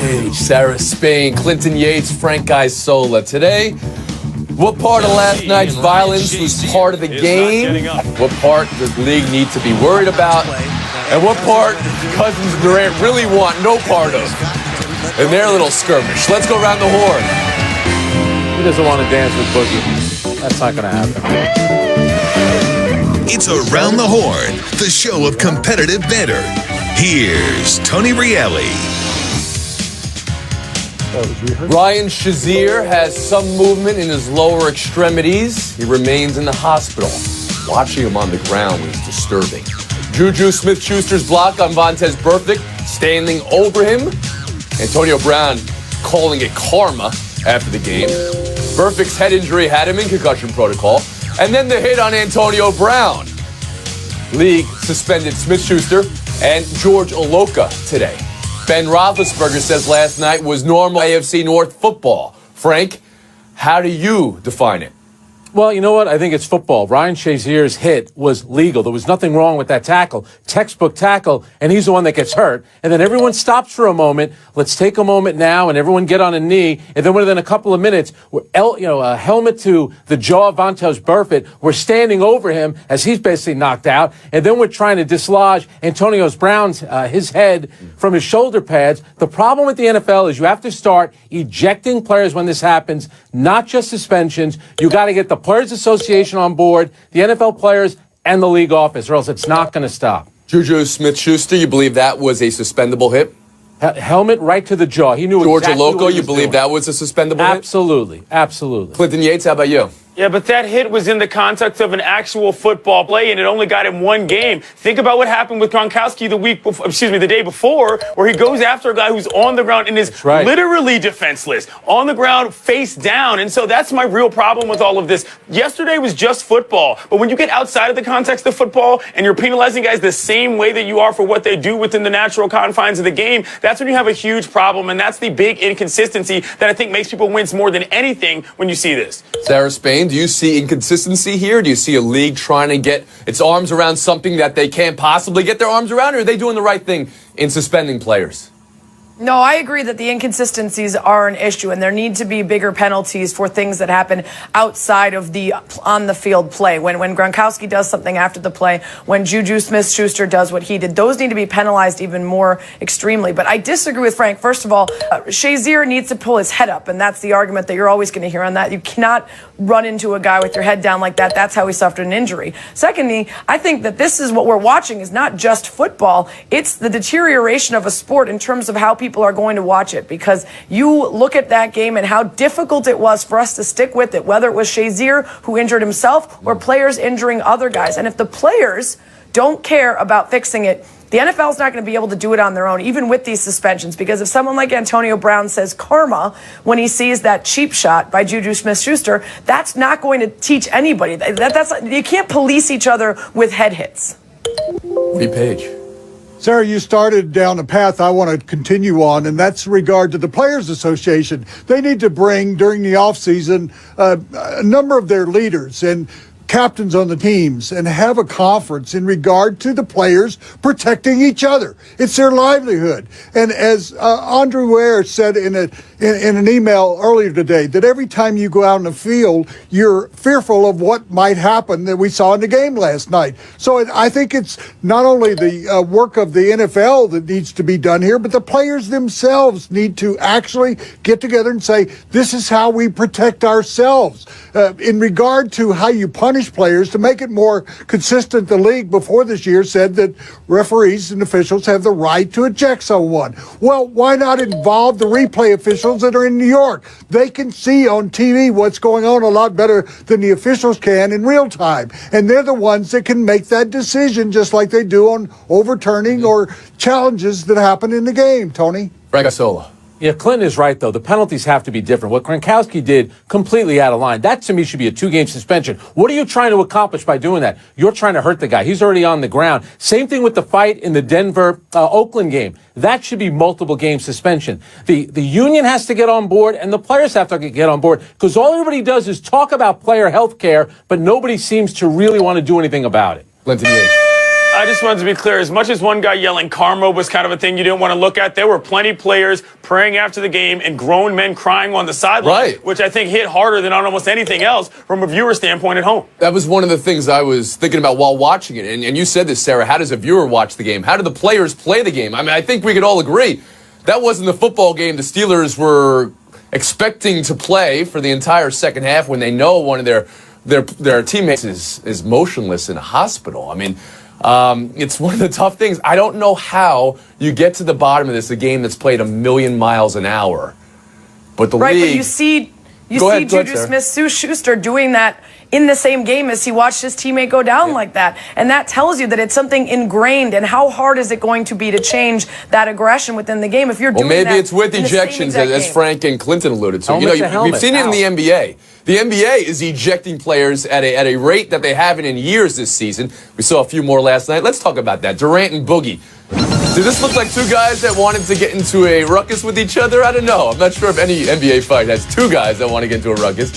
Page, Sarah Spain, Clinton Yates, Frank Isola. Today, what part of last night's violence was part of the game? What part does the league need to be worried about? And what part Cousins and Durant really want no part of in their little skirmish? Let's go around the horn. He doesn't want to dance with Boogie. That's not going to happen. It's Around the Horn, the show of competitive banter. Here's Tony Reale. Ryan Shazier has some movement in his lower extremities. He remains in the hospital. Watching him on the ground was disturbing. Juju Smith-Schuster's block on Vontaze Burfict standing over him. Antonio Brown calling it karma after the game. Burfict's head injury had him in concussion protocol. And then the hit on Antonio Brown. League suspended Smith-Schuster and George Oloka today. Ben Roethlisberger says last night was normal AFC North football. Frank, how do you define it? Well, you know what? I think it's football. Ryan Shazier's hit was legal. There was nothing wrong with that tackle. Textbook tackle, and he's the one that gets hurt. And then everyone stops for a moment. Let's take a moment now, and everyone get on a knee. And then within a couple of minutes, a helmet to the jaw of Vontaze Burfict. We're standing over him as he's basically knocked out. And then we're trying to dislodge Antonio Brown's his head from his shoulder pads. The problem with the NFL is you have to start ejecting players when this happens, not just suspensions. You got to get the Players Association on board, the NFL players, and the league office, or else it's not going to stop. Juju Smith-Schuster, you believe that was a suspendable hit? Helmet right to the jaw. He knew George exactly Oloka, what he you was believe doing. that was a suspendable hit? Absolutely, absolutely. Clinton Yates, how about you? Yeah, but that hit was in the context of an actual football play, and it only got him one game. Think about what happened with Gronkowski the day before, where he goes after a guy who's on the ground and is literally defenseless, on the ground, face down. And so that's my real problem with all of this. Yesterday was just football, but when you get outside of the context of football and you're penalizing guys the same way that you are for what they do within the natural confines of the game, that's when you have a huge problem, and that's the big inconsistency that I think makes people wince more than anything when you see this. Sarah Spain, do you see inconsistency here? Do you see a league trying to get its arms around something that they can't possibly get their arms around, or are they doing the right thing in suspending players? No, I agree that the inconsistencies are an issue, and there need to be bigger penalties for things that happen outside of the on-the-field play. When Gronkowski does something after the play, when Juju Smith-Schuster does what he did, those need to be penalized even more extremely. But I disagree with Frank. First of all, Shazier needs to pull his head up, and that's the argument that you're always going to hear on that. You cannot run into a guy with your head down like that. That's how he suffered an injury. Secondly, I think that this is what we're watching is not just football. It's the deterioration of a sport in terms of how people are going to watch it, because you look at that game and how difficult it was for us to stick with it, whether it was Shazier who injured himself or players injuring other guys. And if the players don't care about fixing it, the NFL is not going to be able to do it on their own, even with these suspensions, because if someone like Antonio Brown says karma when he sees that cheap shot by Juju Smith-Schuster, that's not going to teach anybody. You can't police each other with head hits. Page. Sarah, you started down a path I want to continue on, and that's regard to the Players Association. They need to bring, during the offseason, a number of their leaders and captains on the teams and have a conference in regard to the players protecting each other. It's their livelihood. And as Andre Ware said in an email earlier today, that every time you go out in the field, you're fearful of what might happen that we saw in the game last night. So I think it's not only the work of the NFL that needs to be done here, but the players themselves need to actually get together and say, this is how we protect ourselves. In regard to how you punish players, to make it more consistent, the league before this year said that referees and officials have the right to eject someone. Well, why not involve the replay officials that are in New York? They can see on TV what's going on a lot better than the officials can in real time. And they're the ones that can make that decision, just like they do on overturning or challenges that happen in the game, Tony. Frank Isola. Yeah, Clinton is right, though. The penalties have to be different. What Gronkowski did, completely out of line. That, to me, should be a 2-game suspension. What are you trying to accomplish by doing that? You're trying to hurt the guy. He's already on the ground. Same thing with the fight in the Denver-Oakland game. That should be multiple-game suspension. The union has to get on board, and the players have to get on board, because all everybody does is talk about player health care, but nobody seems to really want to do anything about it. Clinton Yates. I just wanted to be clear. As much as one guy yelling karma was kind of a thing you didn't want to look at, there were plenty of players praying after the game and grown men crying on the sideline, right, which I think hit harder than on almost anything else from a viewer standpoint at home. That was one of the things I was thinking about while watching it. And you said this, Sarah. How does a viewer watch the game? How do the players play the game? I mean, I think we could all agree that wasn't the football game the Steelers were expecting to play for the entire second half when they know one of their teammates is motionless in a hospital. I mean, it's one of the tough things. I don't know how you get to the bottom of this, a game that's played 1,000,000 miles an hour. But the league... But you see Juju Smith-Schuster doing that in the same game as he watched his teammate go down like that. And that tells you that it's something ingrained. And how hard is it going to be to change that aggression within the game if you're doing that? Well, maybe it's with ejections, as Frank and Clinton alluded to. Helmet, we've seen it in the NBA. The NBA is ejecting players at a rate that they haven't in years this season. We saw a few more last night. Let's talk about that. Durant and Boogie. Did this look like two guys that wanted to get into a ruckus with each other? I don't know. I'm not sure if any NBA fight has two guys that want to get into a ruckus.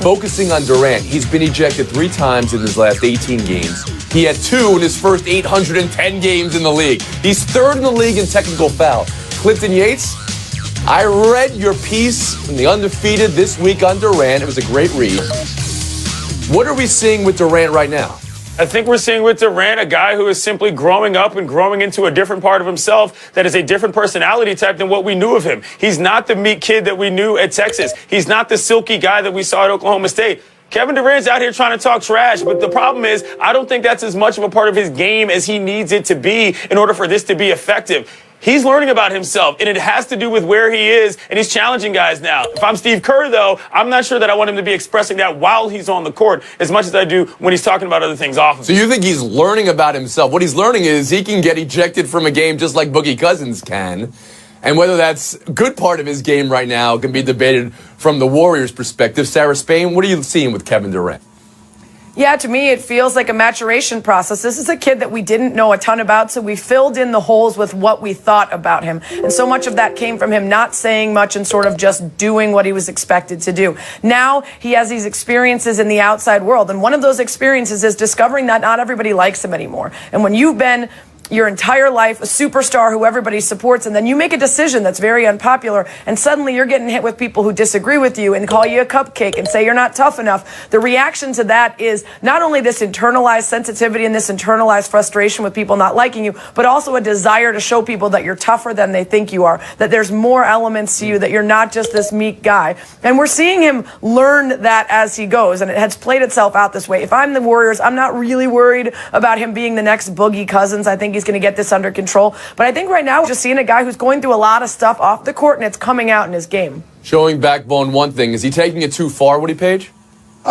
Focusing on Durant, he's been ejected 3 times in his last 18 games. He had 2 in his first 810 games in the league. He's 3rd in the league in technical foul. Clinton Yates, I read your piece in The Undefeated this week on Durant. It was a great read. What are we seeing with Durant right now? I think we're seeing with Durant a guy who is simply growing up and growing into a different part of himself that is a different personality type than what we knew of him. He's not the meek kid that we knew at Texas. He's not the silky guy that we saw at Oklahoma State. Kevin Durant's out here trying to talk trash, but the problem is I don't think that's as much of a part of his game as he needs it to be in order for this to be effective. He's learning about himself, and it has to do with where he is, and he's challenging guys now. If I'm Steve Kerr, though, I'm not sure that I want him to be expressing that while he's on the court as much as I do when he's talking about other things off of it. So you think he's learning about himself? What he's learning is he can get ejected from a game just like Boogie Cousins can. And whether that's a good part of his game right now can be debated from the Warriors' perspective. Sarah Spain, what are you seeing with Kevin Durant? Yeah, to me, it feels like a maturation process. This is a kid that we didn't know a ton about, so we filled in the holes with what we thought about him. And so much of that came from him not saying much and sort of just doing what he was expected to do. Now he has these experiences in the outside world, and one of those experiences is discovering that not everybody likes him anymore. And when you've been your entire life a superstar who everybody supports, and then you make a decision that's very unpopular, and suddenly you're getting hit with people who disagree with you and call you a cupcake and say you're not tough enough. The reaction to that is not only this internalized sensitivity and this internalized frustration with people not liking you, but also a desire to show people that you're tougher than they think you are, that there's more elements to you, that you're not just this meek guy. And we're seeing him learn that as he goes, and it has played itself out this way. If I'm the Warriors, I'm not really worried about him being the next Boogie Cousins. I think he's going to get this under control. But I think right now we're just seeing a guy who's going through a lot of stuff off the court, and it's coming out in his game. Showing backbone, one thing. Is he taking it too far, Woody Page?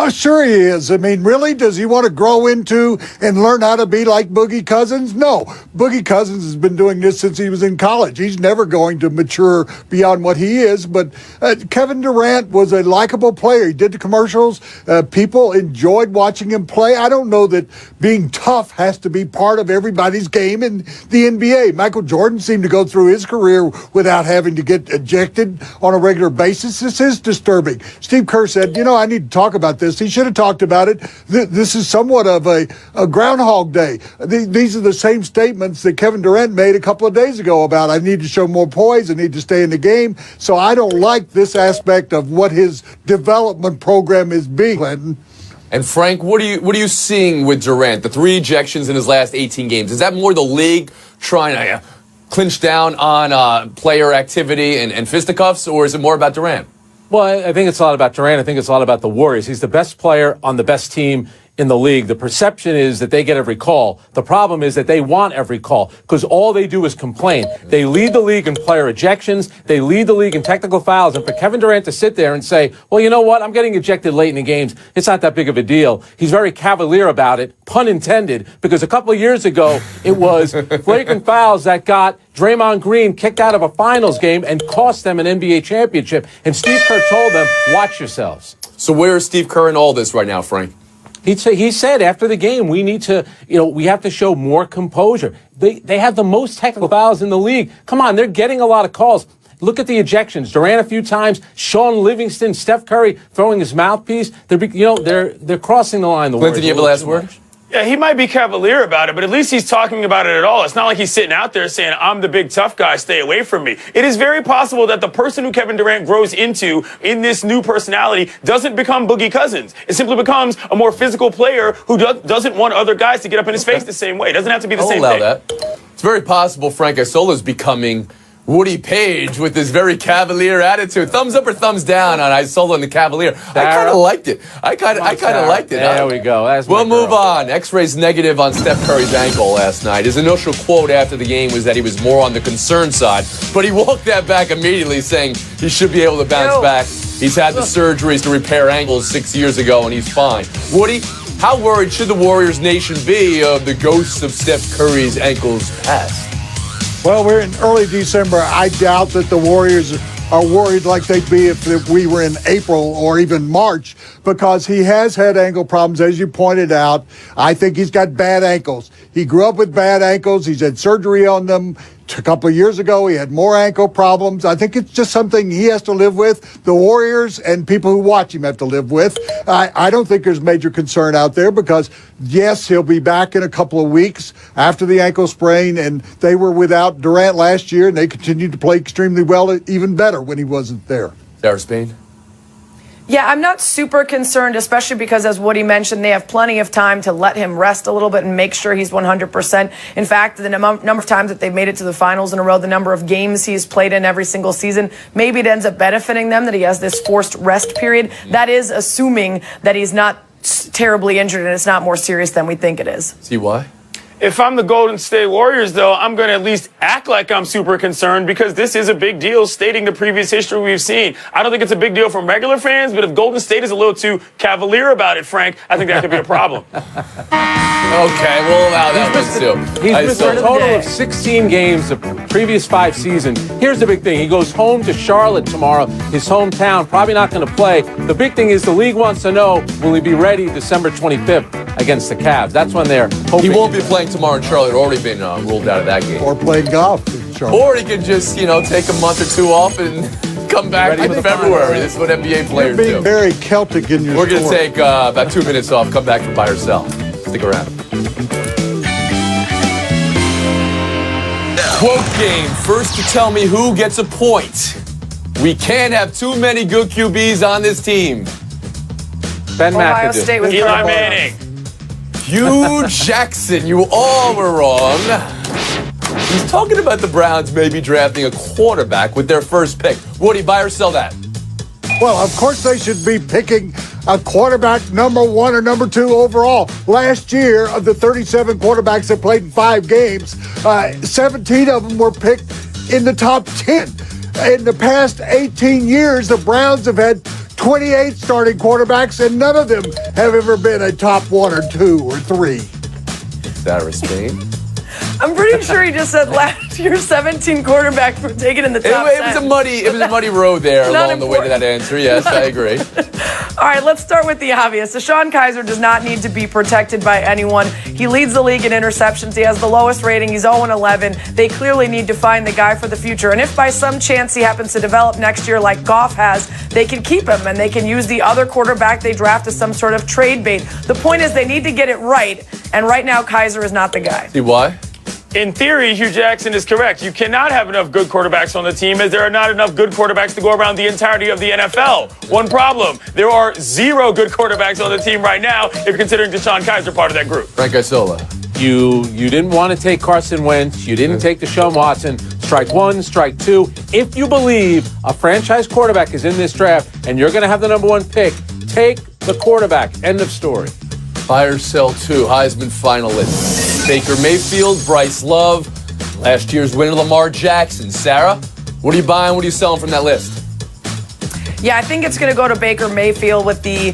Sure he is. I mean, really? Does he want to grow into and learn how to be like Boogie Cousins? No. Boogie Cousins has been doing this since he was in college. He's never going to mature beyond what he is. But Kevin Durant was a likable player. He did the commercials. People enjoyed watching him play. I don't know that being tough has to be part of everybody's game in the NBA. Michael Jordan seemed to go through his career without having to get ejected on a regular basis. This is disturbing. Steve Kerr said, I need to talk about this. He should have talked about it. This is somewhat of a Groundhog Day. These are the same statements that Kevin Durant made a couple of days ago about I need to show more poise, I need to stay in the game. So I don't like this aspect of what his development program is being, Clinton. And Frank, what are you seeing with Durant? The 3 ejections in his last 18 games. Is that more the league trying to clinch down on player activity and fisticuffs, or is it more about Durant? Well, I think it's a lot about Durant. I think it's a lot about the Warriors. He's the best player on the best team in the league. The perception is that they get every call. The problem is that they want every call because all they do is complain. They lead the league in player ejections. They lead the league in technical fouls. And for Kevin Durant to sit there and say, well, you know what? I'm getting ejected late in the games. It's not that big of a deal. He's very cavalier about it, pun intended, because a couple of years ago, it was flagrant fouls that got Draymond Green kicked out of a finals game and cost them an NBA championship. And Steve Kerr told them, watch yourselves. So where is Steve Kerr in all this right now, Frank? He said after the game, we need to, we have to show more composure. They have the most technical fouls in the league. Come on, they're getting a lot of calls. Look at the ejections. Durant a few times, Sean Livingston, Steph Curry throwing his mouthpiece. They're crossing the line. Clinton, you have the last word? Yeah, he might be cavalier about it, but at least he's talking about it at all. It's not like he's sitting out there saying, I'm the big tough guy, stay away from me. It is very possible that the person who Kevin Durant grows into in this new personality doesn't become Boogie Cousins. It simply becomes a more physical player who doesn't want other guys to get up in his face the same way. It doesn't have to be the same thing. I'll allow that. It's very possible Frank Isola's becoming Woody Page with this very cavalier attitude. Thumbs up or thumbs down on Isola and the Cavalier. I kind of liked it. I kind of liked it. There we go. We'll move on. X-rays negative on Steph Curry's ankle last night. His initial quote after the game was that he was more on the concerned side, but he walked that back immediately, saying he should be able to bounce back. He's had the surgeries to repair ankles 6 years ago, and he's fine. Woody, how worried should the Warriors nation be of the ghosts of Steph Curry's ankles past? Well, we're in early December. I doubt that the Warriors are worried like they'd be if we were in April or even March, because he has had ankle problems, as you pointed out. I think he's got bad ankles. He grew up with bad ankles. He's had surgery on them. A couple of years ago, he had more ankle problems. I think it's just something he has to live with. The Warriors and people who watch him have to live with. I don't think there's major concern out there because, yes, he'll be back in a couple of weeks after the ankle sprain, and they were without Durant last year, and they continued to play extremely well, even better when he wasn't there. Sarah Spain? Yeah, I'm not super concerned, especially because, as Woody mentioned, they have plenty of time to let him rest a little bit and make sure he's 100%. In fact, the number of times that they've made it to the finals in a row, the number of games he's played in every single season, maybe it ends up benefiting them that he has this forced rest period. That is assuming that he's not terribly injured and it's not more serious than we think it is. See why? If I'm the Golden State Warriors, though, I'm going to at least act like I'm super concerned because this is a big deal, stating the previous history we've seen. I don't think it's a big deal from regular fans, but if Golden State is a little too cavalier about it, Frank, I think that could be a problem. Okay, we'll allow that one too. He's missed a total of 16 games the previous 5 seasons. Here's the big thing. He goes home to Charlotte tomorrow, his hometown, probably not going to play. The big thing is the league wants to know, will he be ready December 25th against the Cavs? That's when they're hoping. He won't be playing tomorrow in Charlotte. Already been ruled out of that game. Or playing golf in Charlotte. Or he could just, take a month or two off and come back in February. This is what NBA players You're being do. very Celtic in your We're going to story. take about 2 minutes off. Come back for Buy or Sell. Stick around. Quote game. First to tell me who gets a point. We can't have too many good QBs on this team. Ben Ohio McAdoo. State with Eli Manning. Hugh Jackson, you all were wrong. He's talking about the Browns maybe drafting a quarterback with their first pick. Woody, buy or sell that? Well, of course they should be picking a quarterback number 1 or number 2 overall. Last year, of the 37 quarterbacks that played in 5 games, 17 of them were picked in the top 10. In the past 18 years, the Browns have had 28 starting quarterbacks, and none of them have ever been a top 1 or 2 or 3. Sarah Spain. I'm pretty sure he just said last year 17 quarterbacks were taken in the top 10. It was a muddy road there Not along the way to that answer. Yes, I agree. All right, let's start with the obvious. Deshaun Kaiser does not need to be protected by anyone. He leads the league in interceptions. He has the lowest rating. He's 0-11. They clearly need to find the guy for the future. And if by some chance he happens to develop next year like Goff has, they can keep him and they can use the other quarterback they draft as some sort of trade bait. The point is they need to get it right. And right now, Kaiser is not the guy. See why? In theory, Hugh Jackson is correct. You cannot have enough good quarterbacks on the team as there are not enough good quarterbacks to go around the entirety of the NFL. One problem, there are 0 good quarterbacks on the team right now if you're considering Deshaun Kaiser part of that group. Frank Isola. You didn't want to take Carson Wentz. You didn't take Deshaun Watson. Strike 1, strike 2. If you believe a franchise quarterback is in this draft and you're going to have the number 1 pick, take the quarterback. End of story. Buy or sell 2 Heisman finalists. Baker Mayfield, Bryce Love, last year's winner Lamar Jackson. Sarah, what are you buying? What are you selling from that list? Yeah, I think it's going to go to Baker Mayfield with the,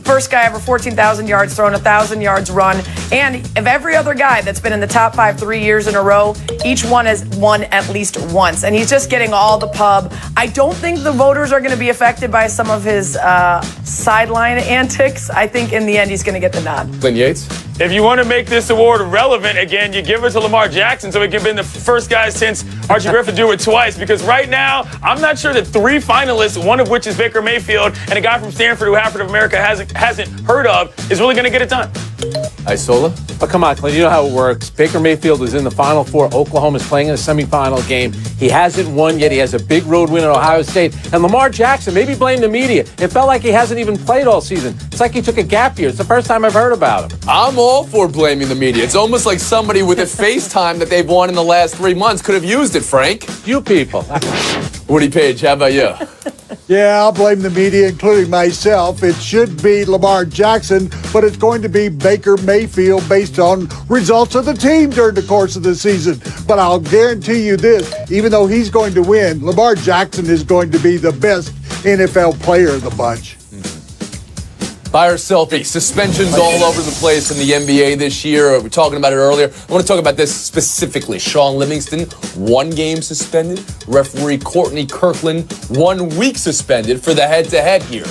first guy ever 14,000 yards thrown, 1,000 yards run. And of every other guy that's been in the top 5 3 years in a row, each one has won at least once. And he's just getting all the pub. I don't think the voters are going to be affected by some of his sideline antics. I think in the end he's going to get the nod. Clint Yates? If you want to make this award relevant again, you give it to Lamar Jackson so he can be the first guy since Archie Griffin do it twice. Because right now, I'm not sure that 3 finalists, one of which is Baker Mayfield, and a guy from Stanford who half of America hasn't heard of, is really going to get it done. Isola? But come on, Clint, you know how it works. Baker Mayfield is in the Final Four. Oklahoma's playing in a semifinal game. He hasn't won yet. He has a big road win at Ohio State. And Lamar Jackson, maybe blame the media. It felt like he hasn't even played all season. It's like he took a gap year. It's the first time I've heard about him. I'm all for blaming the media. It's almost like somebody with a FaceTime that they've won in the last 3 months could have used it, Frank. You people. Woody Page, how about you? Yeah, I'll blame the media, including myself. It should be Lamar Jackson, but it's going to be Baker Mayfield based on results of the team during the course of the season. But I'll guarantee you this, even though he's going to win, Lamar Jackson is going to be the best NFL player of the bunch. Fire selfie. Suspensions all over the place in the NBA this year. We were talking about it earlier. I want to talk about this specifically. Sean Livingston, 1 game suspended. Referee Courtney Kirkland, 1 week suspended for the head-to-head here.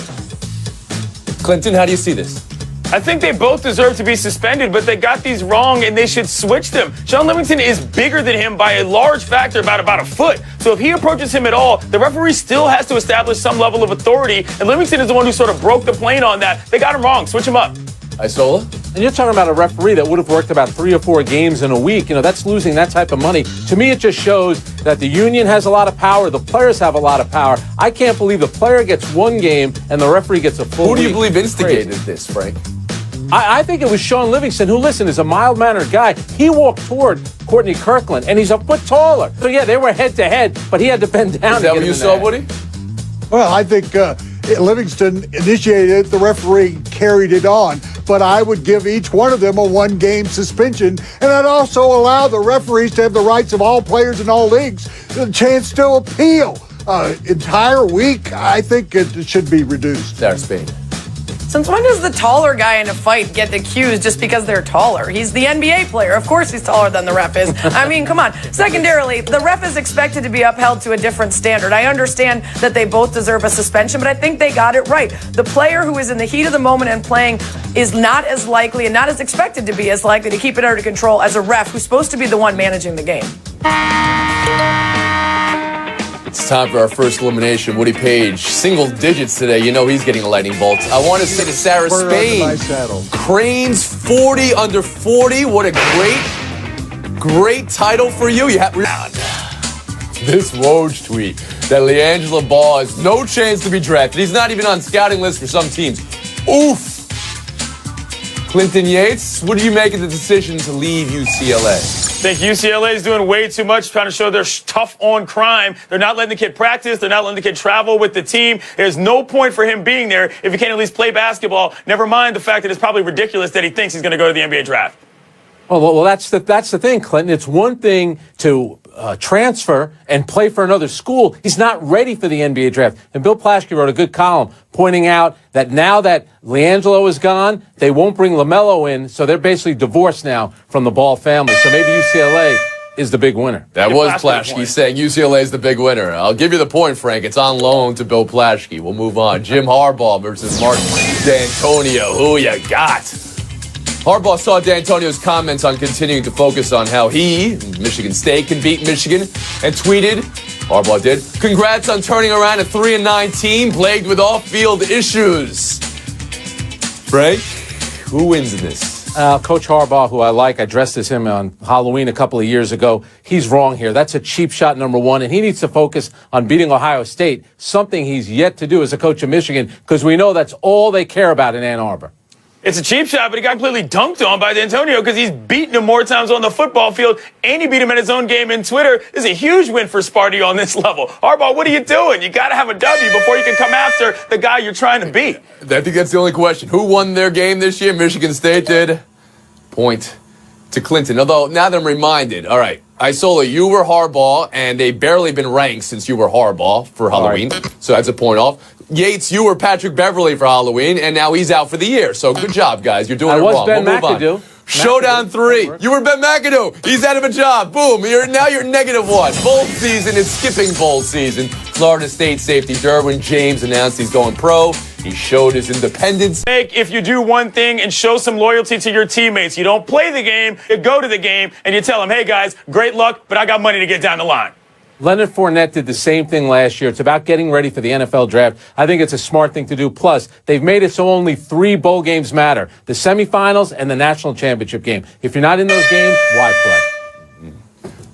Clinton, how do you see this? I think they both deserve to be suspended, but they got these wrong and they should switch them. Sean Livingston is bigger than him by a large factor, about a foot. So if he approaches him at all, the referee still has to establish some level of authority, and Livingston is the one who sort of broke the plane on that. They got him wrong. Switch him up. Isola? And you're talking about a referee that would have worked about 3 or 4 games in a week. You know, that's losing that type of money. To me, it just shows that the union has a lot of power. The players have a lot of power. I can't believe the player gets 1 game and the referee gets a full Who do you week. believe instigated this, Frank? I think it was Sean Livingston, who, listen, is a mild-mannered guy. He walked toward Courtney Kirkland, and he's a foot taller. So, yeah, they were head-to-head, but he had to bend down. Is that what you saw, Woody? Well, I think Livingston initiated it. The referee carried it on. But I would give each one of them a 1-game suspension. And I'd also allow the referees to have the rights of all players in all leagues, the chance to appeal. Entire week, I think it should be reduced. Sarah Spain. Since when does the taller guy in a fight get accused just because they're taller? He's the NBA player. Of course he's taller than the ref is. I mean, come on. Secondarily, the ref is expected to be upheld to a different standard. I understand that they both deserve a suspension, but I think they got it right. The player who is in the heat of the moment and playing is not as likely and not as expected to be as likely to keep it under control as a ref who's supposed to be the one managing the game. It's time for our first elimination. Woody Page, single digits today. You know he's getting a lightning bolt. I want to say to Sarah Spain, Cranes 40 under 40. What a great title for you. You have this Woj tweet that LiAngelo Ball has no chance to be drafted. He's not even on scouting lists for some teams. Oof. Clinton Yates, what do you make of the decision to leave UCLA? I think UCLA is doing way too much, trying to show they're tough on crime. They're not letting the kid practice. They're not letting the kid travel with the team. There's no point for him being there if he can't at least play basketball. Never mind the fact that it's probably ridiculous that he thinks he's going to go to the NBA draft. Well, that's the thing, Clinton. It's one thing to transfer and play for another school. He's not ready for the NBA draft. And Bill Plaschke wrote a good column pointing out that now that LiAngelo is gone, they won't bring LaMelo in, so they're basically divorced now from the Ball family. So maybe UCLA is the big winner. That was Plaschke saying UCLA is the big winner. I'll give you the point, Frank. It's on loan to Bill Plaschke. We'll move on. Jim Harbaugh versus Mark D'Antonio. Who you got? Harbaugh saw D'Antonio's comments on continuing to focus on how he, Michigan State, can beat Michigan and tweeted, Harbaugh did, "Congrats on turning around a 3-9 team plagued with off-field issues." Frank, who wins in this? Coach Harbaugh, who I like, I dressed as him on Halloween a couple of years ago. He's wrong here. That's a cheap shot, number one, and he needs to focus on beating Ohio State, something he's yet to do as a coach of Michigan, because we know that's all they care about in Ann Arbor. It's a cheap shot, but he got completely dunked on by D'Antonio because he's beaten him more times on the football field, and he beat him in his own game in Twitter. This is a huge win for Sparty on this level. Harbaugh, what are you doing? You got to have a W before you can come after the guy you're trying to beat. I think that's the only question. Who won their game this year? Michigan State did. Point to Clinton. Although, now that I'm reminded, all right, Isola, you were Harbaugh, and they've barely been ranked since you were Harbaugh for Halloween. Right. So that's a point off. Yates, you were Patrick Beverly for Halloween, and now he's out for the year. So good job, guys. You're doing it wrong. Ben McAdoo. Showdown 3. You were Ben McAdoo. He's out of a job. Boom. Now you're -1. Bowl season is skipping bowl season. Florida State safety Derwin James announced he's going pro. He showed his independence. If you do one thing and show some loyalty to your teammates, you don't play the game, you go to the game, and you tell them, hey, guys, great luck, but I got money to get down the line. Leonard Fournette did the same thing last year. It's about getting ready for the NFL draft. I think it's a smart thing to do. Plus, they've made it so only 3 bowl games matter. The semifinals and the national championship game. If you're not in those games, why play?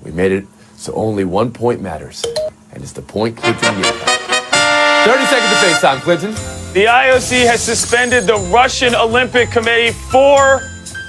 We made it so only 1 point matters. And it's the point Clinton gave. 30 seconds to FaceTime, Clinton. The IOC has suspended the Russian Olympic Committee for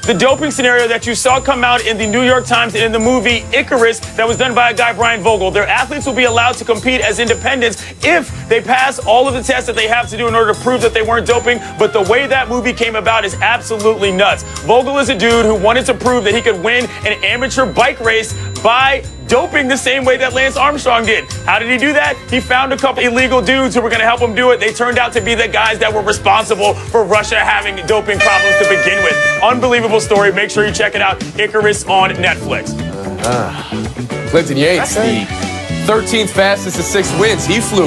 the doping scenario that you saw come out in the New York Times and in the movie Icarus that was done by a guy, Brian Vogel. Their athletes will be allowed to compete as independents if they pass all of the tests that they have to do in order to prove that they weren't doping. But the way that movie came about is absolutely nuts. Vogel is a dude who wanted to prove that he could win an amateur bike race by doping the same way that Lance Armstrong did. How did he do that? He found a couple illegal dudes who were going to help him do it. They turned out to be the guys that were responsible for Russia having doping problems to begin with. Unbelievable story. Make sure you check it out. Icarus on Netflix. Clinton Yates, the 13th fastest to 6 wins. He flew